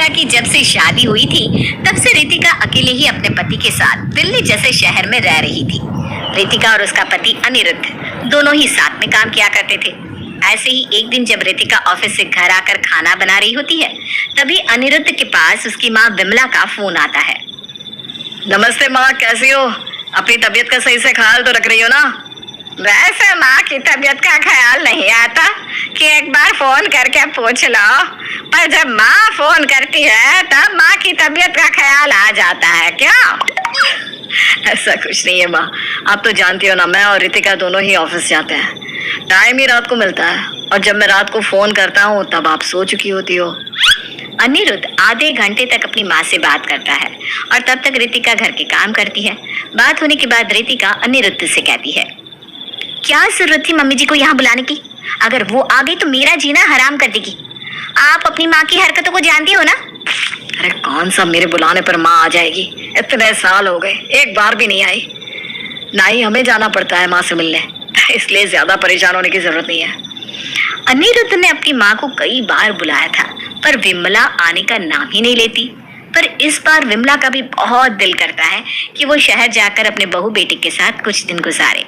रितिका की जब से शादी हुई थी तब से रितिका अकेले ही अपने पति के साथ दिल्ली जैसे शहर में रह रही थी। रितिका और उसका पति अनिरुद्ध दोनों ही साथ में काम किया करते थे। ऐसे ही एक दिन जब रितिका ऑफिस से घर आकर खाना बना रही होती है तभी अनिरुद्ध के पास उसकी माँ विमला का फोन आता है। नमस्ते माँ, कैसी हो? अपनी तबीयत का सही से ख्याल तो रख रही हो ना? वैसे माँ की तबीयत का ख्याल नहीं आता कि एक बार फोन करके पूछ लो, पर जब माँ फोन करती है तब माँ की तबीयत का ख्याल आ जाता है क्या? ऐसा कुछ नहीं है माँ, आप तो जानती हो ना, मैं और रितिका दोनों ही ऑफिस जाते हैं। टाइम ही रात को मिलता है और जब मैं रात को फोन करता हूँ तब आप सो चुकी होती हो। अनिरुद्ध आधे घंटे तक अपनी माँ से बात करता है और तब तक रितिका घर के काम करती है। बात होने के बाद रितिका अनिरुद्ध से कहती है, क्या जरूरत थी मम्मी जी को यहाँ बुलाने की? अगर वो आ गई तो मेरा जीना हराम कर देगी। आप अपनी माँ की हरकतों को जानती हो ना? अरे कौन सा मेरे बुलाने पर माँ आ जाएगी? इतने साल हो गए, एक बार भी नहीं आई। ना ही हमें जाना पड़ता है माँ से मिलने, इसलिए ज्यादा परेशान होने की जरूरत नहीं है। अनिरुद्ध ने अपनी माँ को कई बार बुलाया था पर विमला आने का नाम ही नहीं लेती। पर इस बार विमला का भी बहुत दिल करता है कि वो शहर जाकर अपने बहू बेटी के साथ कुछ दिन गुजारे।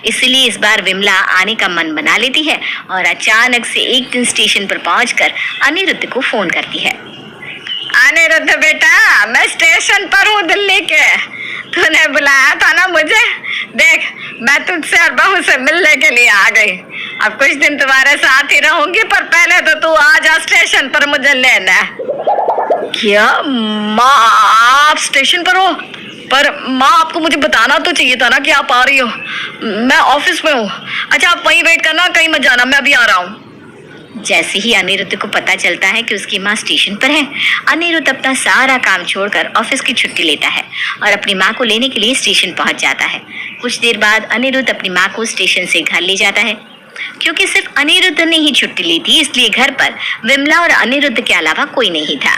इसलिए इस बार विमला आने का मन बना लेती है और अचानक से एक दिन स्टेशन पर पहुंचकर अनिरुद्ध को फोन करती है। अनिरुद्ध बेटा, मैं स्टेशन पर हूँ दिल्ली के। तूने बुलाया था ना मुझे? देख, मैं तुझसे और बहू से मिलने के लिए आ गई। अब कुछ दिन तुम्हारे साथ ही रहूंगी, पर पहले तो तू आ जा स्टेशन पर मुझे लेना। क्या माँ, आप स्टेशन पर हो? पर माँ, आपको मुझे बताना तो चाहिए था ना कि आप आ रही हो। मैं ऑफिस में हूँ। अच्छा, आप वहीं वेट करना, कहीं मत जाना, मैं अभी आ रहा हूँ। जैसे ही अनिरुद्ध को पता चलता है कि उसकी माँ स्टेशन पर है, अनिरुद्ध अपना सारा काम छोड़कर ऑफिस की छुट्टी लेता है और अपनी माँ को लेने के लिए स्टेशन पहुंच जाता है। कुछ देर बाद अनिरुद्ध अपनी माँ को स्टेशन से घर ले जाता है। क्योंकि सिर्फ अनिरुद्ध ने ही छुट्टी ली थी, इसलिए घर पर विमला और अनिरुद्ध के अलावा कोई नहीं था।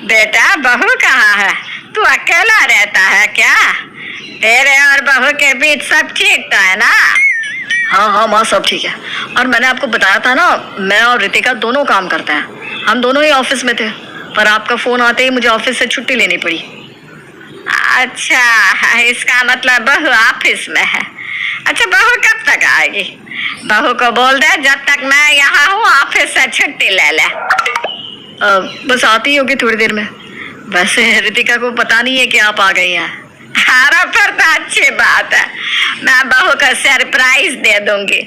बेटा, बहू कहाँ है? तू अकेला रहता है क्या? तेरे और बहू के बीच सब ठीक तो है ना? हाँ हाँ माँ, सब ठीक है। और मैंने आपको बताया था ना, मैं और रितिका दोनों काम करते हैं। हम दोनों ही ऑफिस में थे, पर आपका फोन आते ही मुझे ऑफिस से छुट्टी लेनी पड़ी। अच्छा, इसका मतलब बहू ऑफिस में है। अच्छा, बहू कब तक आएगी? बहू को बोल दे जब तक मैं यहाँ हूँ ऑफिस से छुट्टी ले ले। बस आती ही होगी थोड़ी देर में। वैसे रितिका को पता नहीं है कि आप आ गई हैं। अरे फिर तो अच्छी बात है, मैं बहू को सरप्राइज दे दूंगी।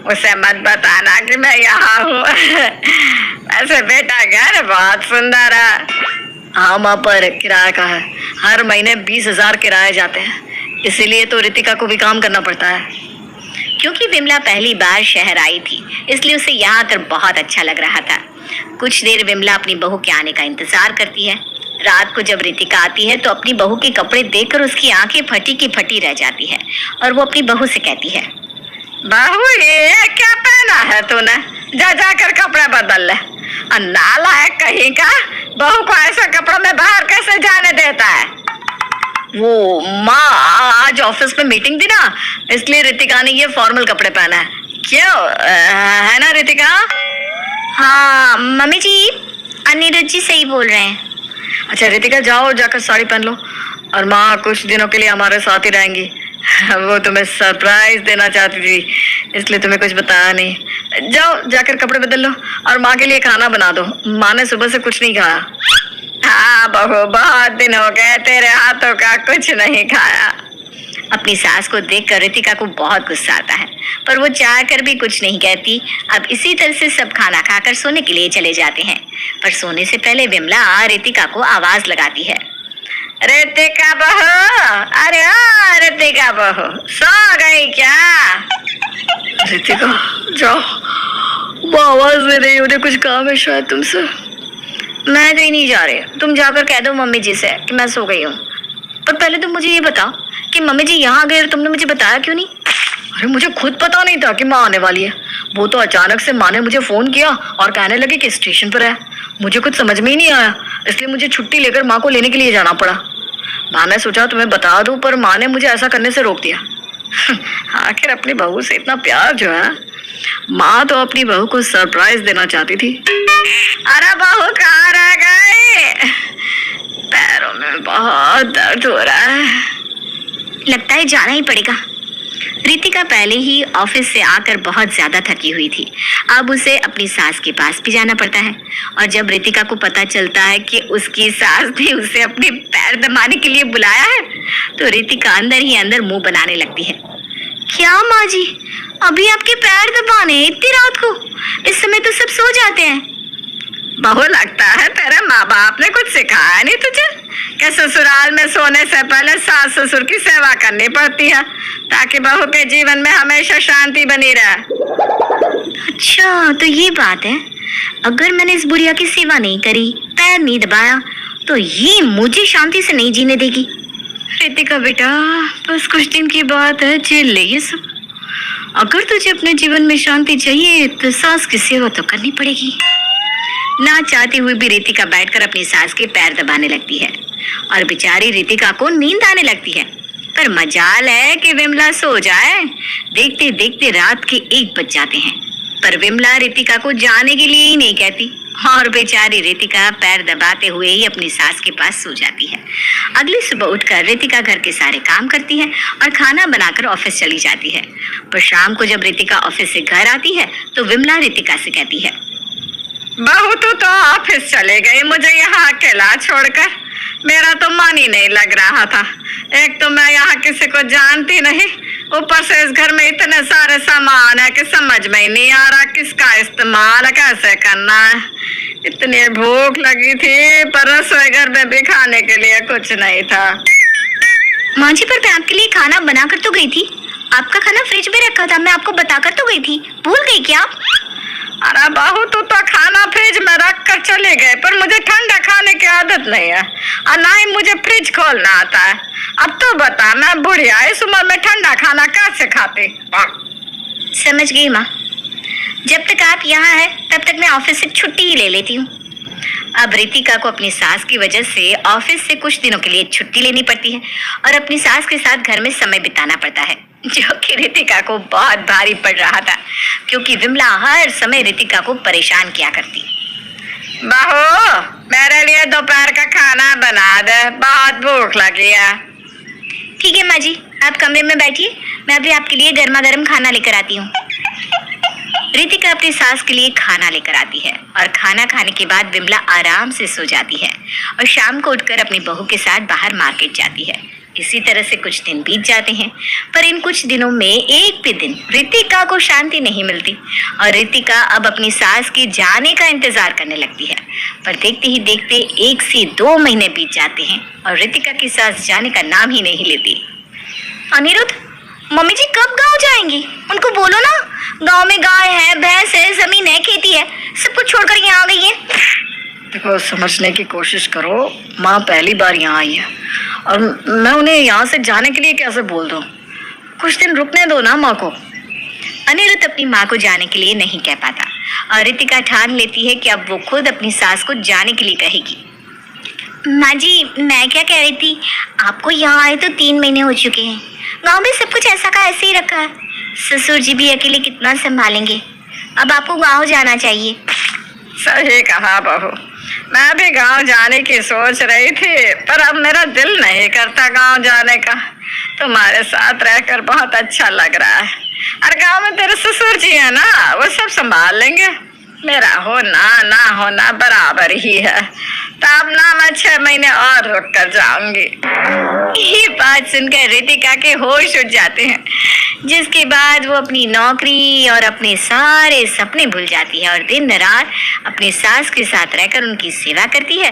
उसे मत बताना कि मैं यहाँ हूँ। वैसे बेटा, घर बहुत सुंदर है। हाँ माँ, पर किराया का है। हर महीने 20,000 किराए जाते हैं, इसीलिए तो रितिका को भी काम करना पड़ता है। क्योंकि विमला पहली बार शहर आई थी, इसलिए उसे यहाँ आकर बहुत अच्छा लग रहा था। कुछ देर विमला अपनी बहू के आने का इंतजार करती है। रात को जब रितिका आती है तो अपनी बहू के कपड़े देखकर उसकी आंखें फटी की फटी रह जाती है और वो अपनी बहू से कहती है, बहू ये क्या पहना है तूने? जा जाकर कपड़े बदल ले। नालायक कहीं का, बहू को ऐसे कपड़ों में बाहर कैसे जाने देता है? वो माँ, आज ऑफिस में मीटिंग थी ना, इसलिए रितिका ने ये फॉर्मल कपड़े पहना है। क्यों, है ना रितिका? हाँ मम्मी जी, अनिरुद्ध जी सही बोल रहे हैं। अच्छा रितिका, जाओ जाकर साड़ी पहन लो। और माँ कुछ दिनों के लिए हमारे साथ ही रहेंगी। वो तुम्हें सरप्राइज देना चाहती थी, इसलिए तुम्हें कुछ बताया नहीं। जाओ जाकर कपड़े बदल लो और माँ के लिए खाना बना दो। माँ ने सुबह से कुछ नहीं खाया। हाँ बहू, बहुत दिन हो गए तेरे हाथों का कुछ नहीं खाया। अपनी सास को देखकर रितिका को बहुत गुस्सा आता है, पर वो चाह कर भी कुछ नहीं कहती। अब इसी तरह से सब खाना खाकर सोने के लिए चले जाते हैं, पर सोने से पहले विमला रितिका को आवाज लगाती है, रितिका बहू, अरे रितिका बहू, सो गई क्या? रितिका जाओ, वो आवाज दे रही, उन्हें कुछ काम है शायद तुमसे। मैं कहीं नहीं जा रही, तुम जाकर कह दो मम्मी जी से कि मैं सो गई हूँ। पर पहले तुम मुझे ये बताओ कि मम्मी जी यहाँ गए और तुमने मुझे बताया क्यों नहीं? अरे मुझे खुद पता नहीं था कि माँ आने वाली है। वो तो अचानक से माँ ने मुझे फोन किया और कहने लगे कि स्टेशन पर है। मुझे कुछ समझ में ही नहीं आया, इसलिए मुझे छुट्टी लेकर माँ को लेने के लिए जाना पड़ा। मैंने सोचा तुम्हें बता दूं, पर माँ ने मुझे ऐसा करने से रोक दिया। आखिर अपनी बहू से इतना प्यार जो है, माँ तो अपनी बहू को सरप्राइज देना चाहती थी। अरे बहू कहाँ रह गई? हमारे जाना ही पड़ेगा। रितिका पहले ही ऑफिस से आकर बहुत ज्यादा थकी हुई थी। अब उसे अपनी सास के पास भी जाना पड़ता है। और जब रितिका को पता चलता है कि उसकी सास ने उसे अपने पैर दबाने के लिए बुलाया है, तो रितिका अंदर ही अंदर मुंह बनाने लगती है। क्या माँ जी, अभी आपके पैर दबाने हैं इतनी रात को? इस समय तो सब सो जाते हैं। बहू, लगता है तेरे माँ बाप ने कुछ सिखाया नहीं तुझे कि ससुराल में सोने से पहले सास ससुर की सेवा करनी पड़ती है, ताकि बहू के जीवन में हमेशा शांति बनी रहे। अच्छा, तो ये बात है। अगर मैंने इस बुढ़िया की सेवा नहीं करी, पैर नहीं दबाया, तो ये मुझे शांति से नहीं जीने देगी। रितिका बेटा, बस कुछ दिन की बात है, झेल ले ये सब। अगर तुझे अपने जीवन में शांति चाहिए तो सास की सेवा तो करनी पड़ेगी। ना चाहती हुई भी रितिका बैठकर अपनी सास के पैर दबाने लगती है और बेचारी रितिका को नींद आने लगती है। पर मजाल है कि विमला सो जाए। देखते देखते रात के 1 बज जाते हैं, पर विमला रितिका को जाने के लिए ही नहीं कहती और बेचारी रितिका पैर दबाते हुए ही अपनी सास के पास सो जाती है। अगली सुबह उठकर रितिका घर के सारे काम करती है और खाना बनाकर ऑफिस चली जाती है। पर शाम को जब रितिका ऑफिस से घर आती है तो विमला रितिका से कहती है, बहू तू तो ऑफिस चले गई, मुझे यहाँ अकेला छोड़कर। मेरा तो मन ही नहीं लग रहा था। एक तो मैं यहाँ किसी को जानती नहीं, ऊपर से इस घर में इतने सारे सामान है कि समझ में ही नहीं आ रहा किसका इस्तेमाल कैसे करना है। इतनी भूख लगी थी, पर रसोई घर में भी खाने के लिए कुछ नहीं था। माँ जी, पर मैं आपके लिए खाना बनाकर तो गई थी। आपका खाना फ्रिज में रखा था, मैं आपको बताकर तो गई थी। भूल गई क्या आप? अरे बहू, तू तो खाना फ्रिज में रख कर चले गए, पर मुझे ठंडा खाने की आदत नहीं है और ना ही मुझे फ्रिज खोलना आता है। अब तो बता, मैं बुढ़िया इस उम्र में ठंडा खाना कैसे खाती? समझ गई माँ। जब तक आप यहाँ हैं तब तक मैं ऑफिस से छुट्टी ही ले लेती हूँ। अब रितिका को अपनी सास की वजह से ऑफिस से कुछ दिनों के लिए छुट्टी लेनी पड़ती है और अपनी सास के साथ घर में समय बिताना पड़ता है, जो कि रितिका को बहुत भारी पड़ रहा था, क्योंकि विमला हर समय रितिका को परेशान किया करती। बहू, मेरे लिए दोपहर का खाना बना दे, बहुत भूख लगी है। ठीक है माँ जी, आप कमरे में बैठिए, मैं अभी आपके लिए गर्मा गर्म खाना लेकर आती हूँ। रितिका अपनी सास के लिए खाना लेकर आती है और खाना खाने के बाद विमला आराम से सो जाती है और शाम को उठकर अपनी बहू के साथ बाहर मार्केट जाती है। इसी तरह से कुछ दिन बीत जाते हैं, पर इन कुछ दिनों में एक भी दिन रितिका को शांति नहीं मिलती और रितिका अब अपनी सास के जाने का इंतजार करने लगती है। पर देखते ही देखते 1 से 2 महीने बीत जाते हैं और रितिका की सास जाने का नाम ही नहीं लेती। अनिरुद्ध, मम्मी जी कब गांव जाएंगी? उनको बोलो ना, गांव में गाय है, भैंस है, जमीन है, खेती है, सब कुछ छोड़कर यहाँ आ गई है। देखो, समझने की कोशिश करो, माँ पहली बार यहाँ आई है और मैं उन्हें यहाँ से जाने के लिए कैसे बोल दूँ? कुछ दिन रुकने दो ना माँ को। अनिरुद्ध अपनी माँ को जाने के लिए नहीं कह पाता और रितिका ठान लेती है कि अब वो खुद अपनी सास को जाने के लिए कहेगी। माँ जी, मैं क्या कह रही थी, आपको यहाँ आए तो 3 महीने हो चुके हैं। गांव में सब कुछ ऐसा का ऐसे ही रखा है। ससुर जी भी अकेले कितना संभालेंगे? अब आपको गांव जाना चाहिए। सही कहा बहू, मैं भी गांव जाने की सोच रही थी, पर अब मेरा दिल नहीं करता गांव जाने का। तुम्हारे साथ रहकर बहुत अच्छा लग रहा है और गांव में तेरे ससुर जी है ना, वो सब संभाल लेंगे। मेरा होना ना होना बराबर ही है, तब ना मैं 6 महीने और रुक कर जाऊंगी। ये बात सुनकर रितिका के होश उड़ जाते हैं, जिसके बाद वो अपनी नौकरी और अपने सारे सपने भूल जाती है और दिन रात अपनी सास के साथ रहकर उनकी सेवा करती है